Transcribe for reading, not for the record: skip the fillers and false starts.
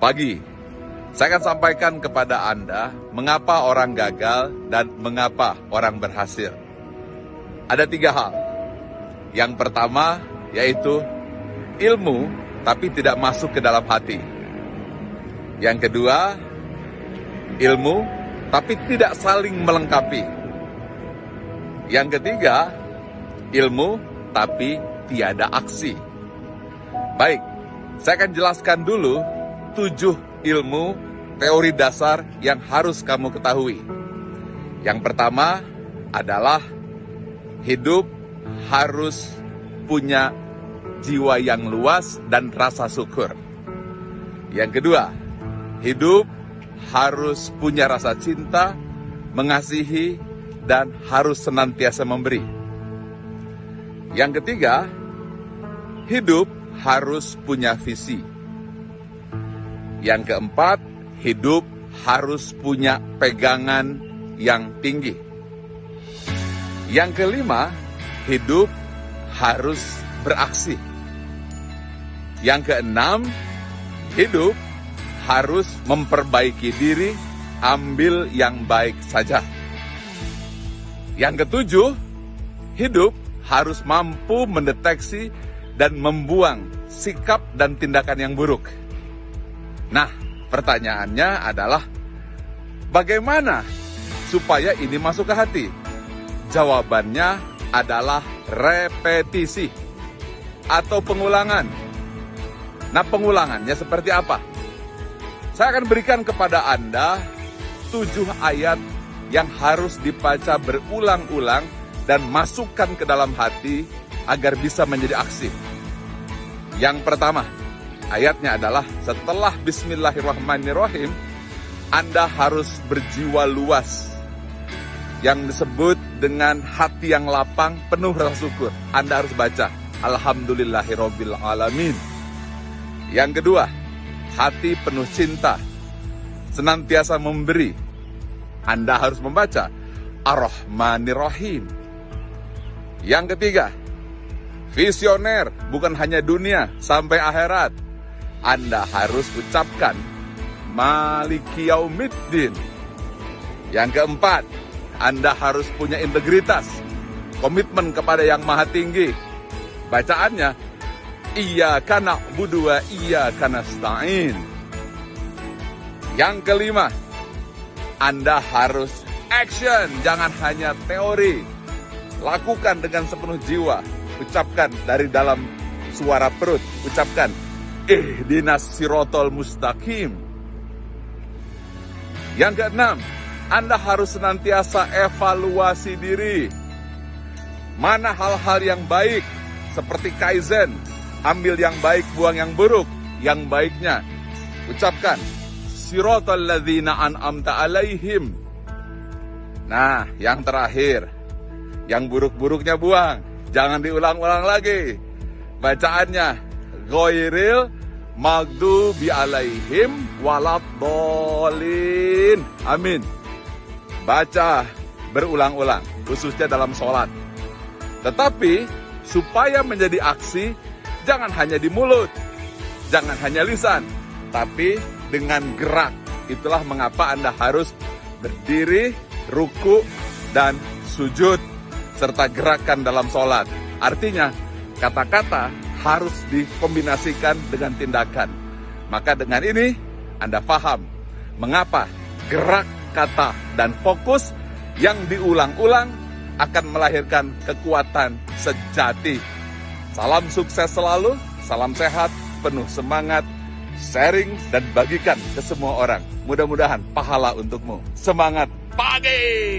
pagi, saya akan sampaikan kepada Anda mengapa orang gagal dan mengapa orang berhasil. Ada 3 hal. Yang pertama yaitu ilmu tapi tidak masuk ke dalam hati. Yang kedua, ilmu tapi tidak saling melengkapi. Yang ketiga, ilmu tapi tiada aksi. Baik, saya akan jelaskan dulu 7 ilmu teori dasar yang harus kamu ketahui. Yang pertama adalah hidup harus punya jiwa yang luas dan rasa syukur. Yang kedua, hidup harus punya rasa cinta, mengasihi, dan harus senantiasa memberi. Yang ketiga, hidup harus punya visi. Yang keempat, hidup harus punya pegangan yang tinggi. Yang kelima, hidup harus beraksi. Yang keenam, hidup harus memperbaiki diri, ambil yang baik saja. Yang ketujuh, hidup harus mampu mendeteksi dan membuang sikap dan tindakan yang buruk. Nah, pertanyaannya adalah bagaimana supaya ini masuk ke hati? Jawabannya adalah repetisi atau pengulangan. Nah, pengulangannya seperti apa? Saya akan berikan kepada Anda 7 ayat yang harus dibaca berulang-ulang dan masukkan ke dalam hati agar bisa menjadi aksi. Yang pertama, ayatnya adalah setelah Bismillahirrahmanirrahim, Anda harus berjiwa luas. Yang disebut dengan hati yang lapang, penuh rasa syukur. Anda harus baca Alhamdulillahirabbil alamin. Yang kedua, hati penuh cinta, senantiasa memberi. Anda harus membaca Ar-Rahmanir-Rahim. Yang ketiga, visioner, bukan hanya dunia, sampai akhirat. Anda harus ucapkan Maliki Yaumiddin. Yang keempat, Anda harus punya integritas, komitmen kepada yang maha tinggi. Bacaannya, Iyyaka na'budu wa iyyaka nasta'in. Yang kelima, Anda harus action, jangan hanya teori. Lakukan dengan sepenuh jiwa. Ucapkan dari dalam suara perut. Ucapkan, Ihdinas sirotol mustaqim. Yang keenam, Anda harus senantiasa evaluasi diri. Mana hal-hal yang baik, seperti Kaizen. Ambil yang baik, buang yang buruk. Yang baiknya, ucapkan, Sirotol ladzina an'amta alaihim. Nah, yang terakhir, yang buruk-buruknya buang. Jangan diulang-ulang lagi. Bacaannya, Ghairil maghdubi alaihim waladhdallin. Amin. Baca berulang-ulang, khususnya dalam sholat. Tetapi, supaya menjadi aksi, jangan hanya di mulut, jangan hanya lisan, tapi dengan gerak. Itulah mengapa Anda harus berdiri, ruku, dan sujud, serta gerakan dalam sholat. Artinya, kata-kata harus dikombinasikan dengan tindakan. Maka dengan ini, Anda paham mengapa gerak, kata, dan fokus yang diulang-ulang akan melahirkan kekuatan sejati. Salam sukses selalu, salam sehat, penuh semangat, sharing dan bagikan ke semua orang. Mudah-mudahan pahala untukmu. Semangat pagi!